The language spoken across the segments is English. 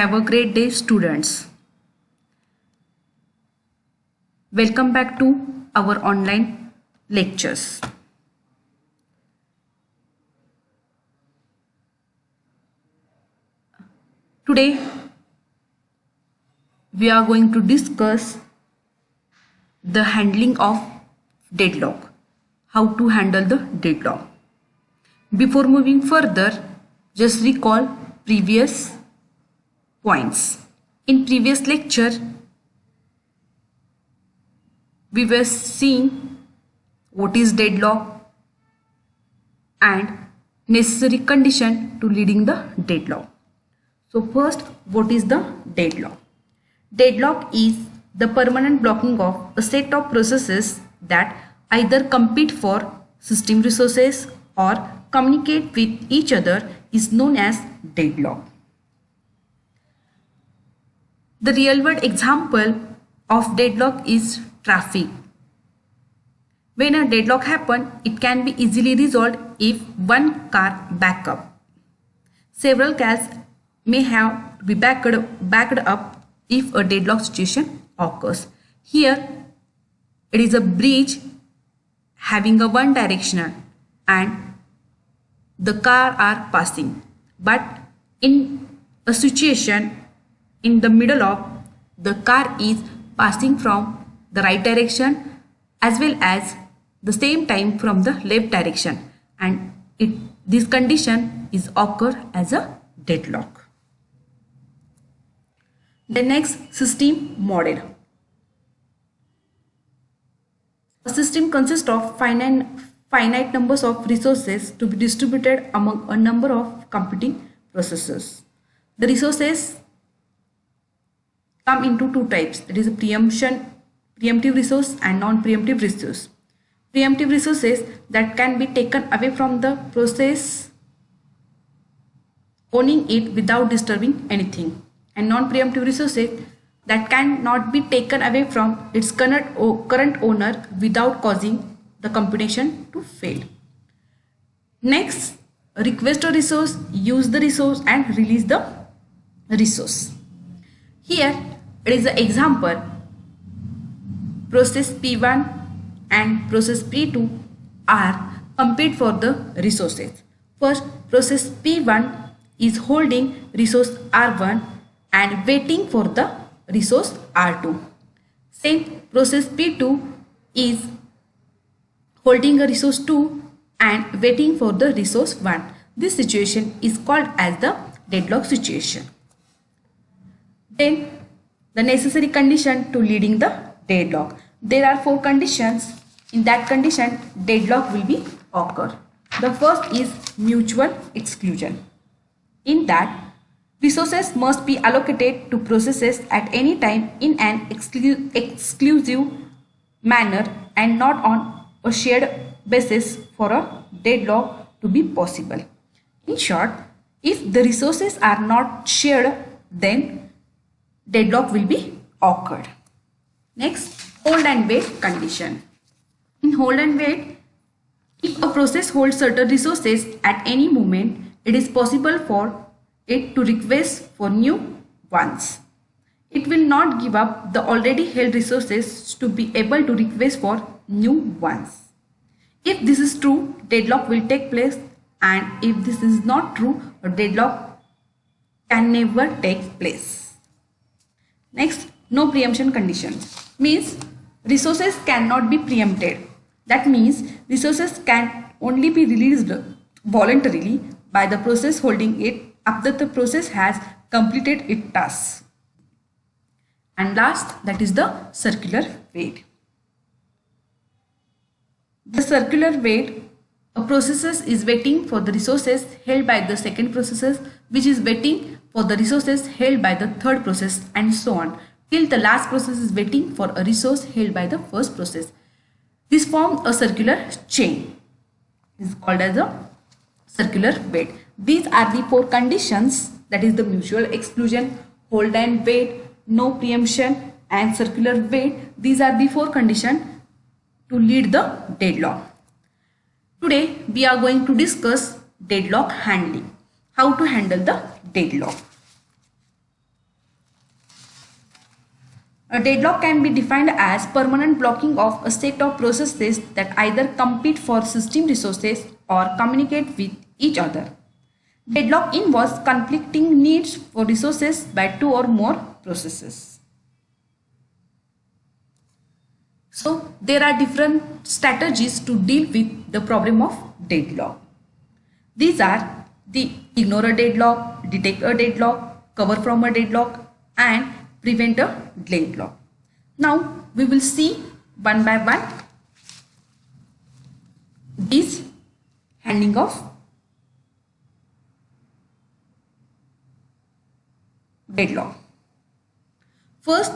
Have a great day, students. Welcome back to our online lectures. Today, we are going to discuss the handling of deadlock. How to handle the deadlock. Before moving further, just recall previous points. In previous lecture, we were seeing what is deadlock and necessary condition to leading the deadlock. So first, what is the deadlock? Deadlock is the permanent blocking of a set of processes that either compete for system resources or communicate with each other is known as deadlock. The real world example of deadlock is traffic. When a deadlock happens, it can be easily resolved if one car backs up. Several cars may have to be backed up if a deadlock situation occurs. Here, it is a bridge having a one direction and the car are passing. But in a situation in the middle of, the car is passing from the right direction as well as the same time from the left direction, and this condition is occur as a deadlock. The next, system model. A system consists of finite numbers of resources to be distributed among a number of competing processes. The resources come into two types, that is a preemptive resource and non-preemptive resource. Preemptive resources that can be taken away from the process owning it without disturbing anything, and non-preemptive resources that cannot be taken away from its current owner without causing the computation to fail. Next, request a resource, use the resource and release the resource. Here it is an example. Process P1 and process P2 are compete for the resources. First, process P1 is holding resource R1 and waiting for the resource R2. Same, process P2 is holding a resource 2 and waiting for the resource 1. This situation is called as the deadlock situation. Then, the necessary condition to leading the deadlock. There are 4 conditions. In that condition, deadlock will be occur. The first is mutual exclusion. In that, resources must be allocated to processes at any time in an exclusive manner and not on a shared basis for a deadlock to be possible. In short, if the resources are not shared, then deadlock will be occurred. Next, hold and wait condition. In hold and wait, if a process holds certain resources at any moment, it is possible for it to request for new ones. It will not give up the already held resources to be able to request for new ones. If this is true, deadlock will take place, and if this is not true, a deadlock can never take place. Next, no preemption condition. Means resources cannot be preempted. That means resources can only be released voluntarily by the process holding it after the process has completed its task. And last, that is the circular wait. The circular wait, a process is waiting for the resources held by the second process, which is waiting for the resources held by the third process, and so on, till the last process is waiting for a resource held by the first process. This forms a circular chain. This is called as a circular wait. These are the 4 conditions, that is the mutual exclusion, hold and wait, no preemption and circular wait. These are the 4 conditions to lead the deadlock. Today we are going to discuss deadlock handling. How to handle the deadlock. A deadlock can be defined as permanent blocking of a set of processes that either compete for system resources or communicate with each other. Deadlock involves conflicting needs for resources by two or more processes. So, there are different strategies to deal with the problem of deadlock. These are the ignore a deadlock, detect a deadlock, cover from a deadlock, and prevent a deadlock. Now, we will see one by one these handling of deadlock. First,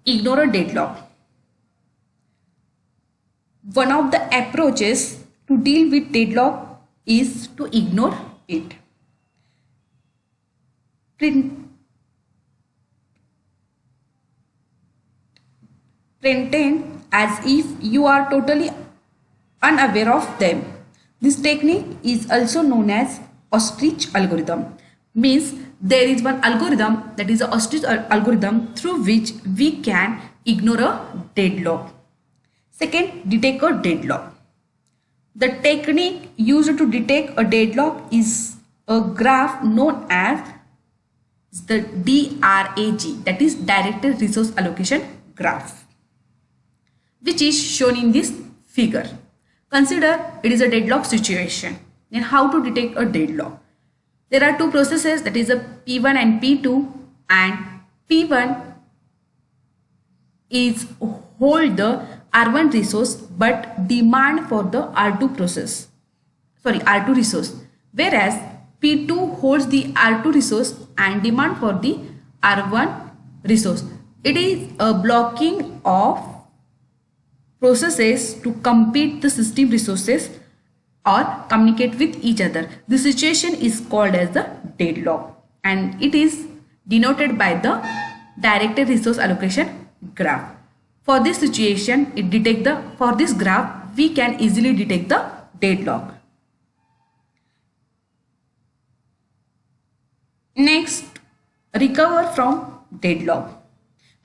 ignore a deadlock. One of the approaches to deal with deadlock is to ignore it. Pretend as if you are totally unaware of them. This technique is also known as ostrich algorithm. Means there is one algorithm, that is the ostrich algorithm, through which we can ignore a deadlock. Second, detect a deadlock. The technique used to detect a deadlock is a graph known as the DRAG, that is Directed Resource Allocation Graph, which is shown in this figure. Consider it is a deadlock situation. Then how to detect a deadlock? There are two processes, that is a P1 and P2, and P1 is hold the R1 resource but demand for the R2 resource, whereas P2 holds the R2 resource and demand for the R1 resource. It is a blocking of processes to compete the system resources or communicate with each other. This situation is called as the deadlock, and it is denoted by the directed resource allocation graph. For this situation, for this graph, we can easily detect the deadlock. Next, recover from deadlock.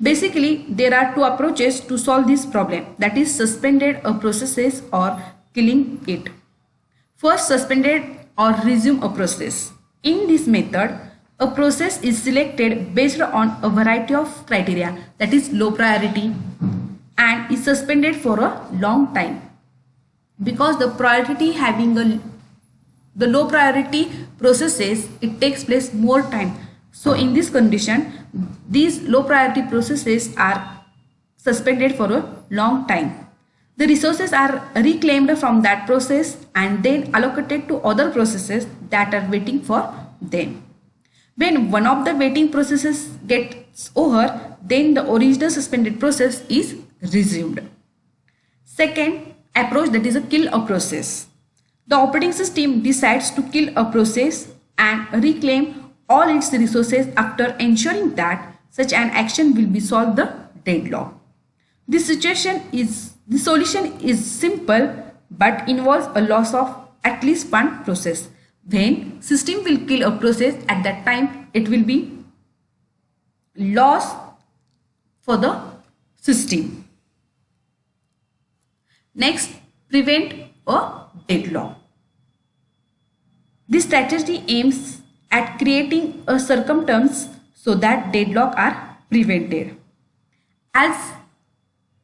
Basically, there are two approaches to solve this problem, that is suspended a process or killing it. First, suspended or resume a process. In this method, a process is selected based on a variety of criteria, that is low priority, and is suspended for a long time. Because the low priority processes, it takes place more time. So in this condition, these low priority processes are suspended for a long time. The resources are reclaimed from that process and then allocated to other processes that are waiting for them. When one of the waiting processes gets over, then the original suspended process is resumed. Second approach, that is a kill a process. The operating system decides to kill a process and reclaim all its resources after ensuring that such an action will be solved the deadlock. This solution is simple but involves a loss of at least one process. When system will kill a process, at that time it will be loss for the system. Next, prevent a deadlock. This strategy aims at creating a circumstance so that deadlock are prevented. As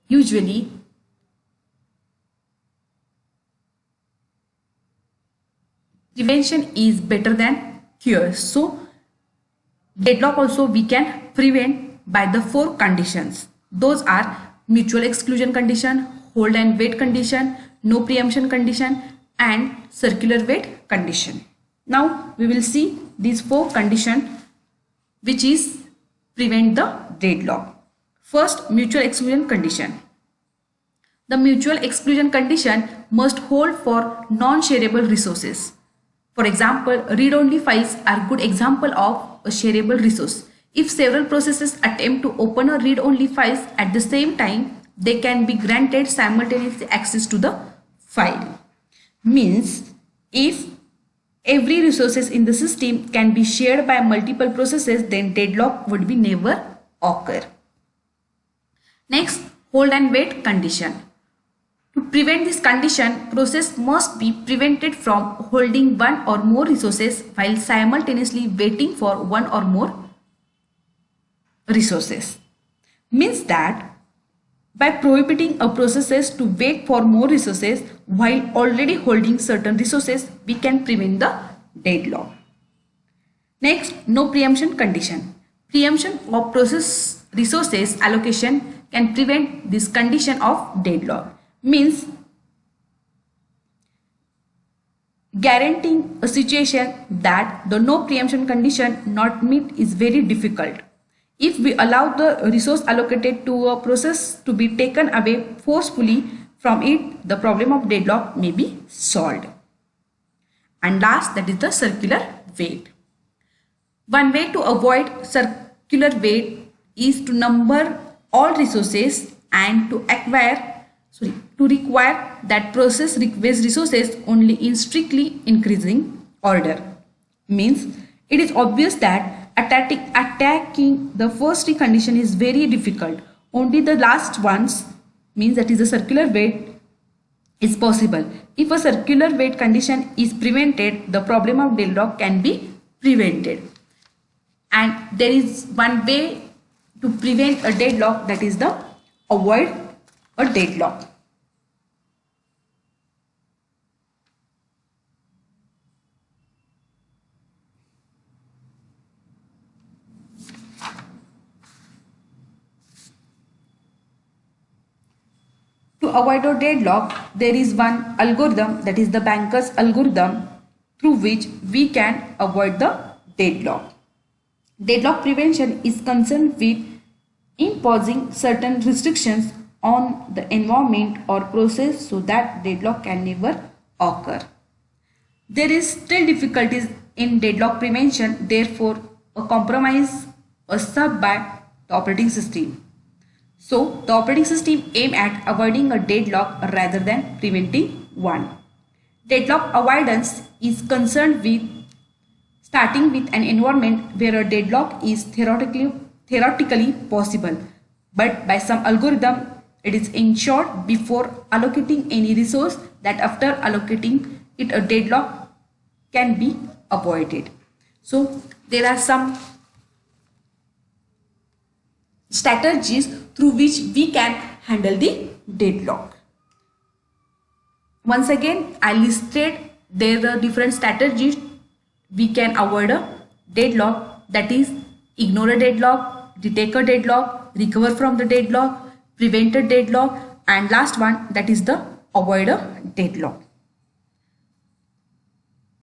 usually, prevention is better than cure. So, deadlock also we can prevent by the four conditions. Those are mutual exclusion condition, hold and wait condition, no preemption condition, and circular wait condition. Now we will see these four conditions which is prevent the deadlock. First, mutual exclusion condition. The mutual exclusion condition must hold for non-shareable resources. For example, read-only files are good example of a shareable resource. If several processes attempt to open a read-only files at the same time, they can be granted simultaneously access to the file. Means, if every resources in the system can be shared by multiple processes, then deadlock would be never occur. Next, hold and wait condition. To prevent this condition, process must be prevented from holding one or more resources while simultaneously waiting for one or more resources. Means that by prohibiting a process to wait for more resources while already holding certain resources, we can prevent the deadlock. Next, no preemption condition. Preemption of process resources allocation can prevent this condition of deadlock. Means guaranteeing a situation that the no preemption condition not met is very difficult. If we allow the resource allocated to a process to be taken away forcefully from it, the problem of deadlock may be solved. And last, that is the circular wait. One way to avoid circular wait is to number all resources and to require that process request resources only in strictly increasing order. Means it is obvious that attacking the first three condition is very difficult. Only the last ones, means that is a circular wait, is possible. If a circular wait condition is prevented, the problem of deadlock can be prevented. And there is one way to prevent a deadlock, that is the avoid a deadlock. To avoid a deadlock, there is one algorithm, that is the Banker's algorithm, through which we can avoid the deadlock. Deadlock prevention is concerned with imposing certain restrictions on the environment or process so that deadlock can never occur. There is still difficulties in deadlock prevention, therefore a compromise was sought by the operating system. So the operating system aims at avoiding a deadlock rather than preventing one. Deadlock avoidance is concerned with starting with an environment where a deadlock is theoretically possible, but by some algorithm it is ensured before allocating any resource that after allocating it a deadlock can be avoided. So there are some strategies through which we can handle the deadlock. Once again, I listed there are different strategies we can avoid a deadlock, that is ignore a deadlock, detect a deadlock, recover from the deadlock, prevent a deadlock, and last one, that is the avoid a deadlock.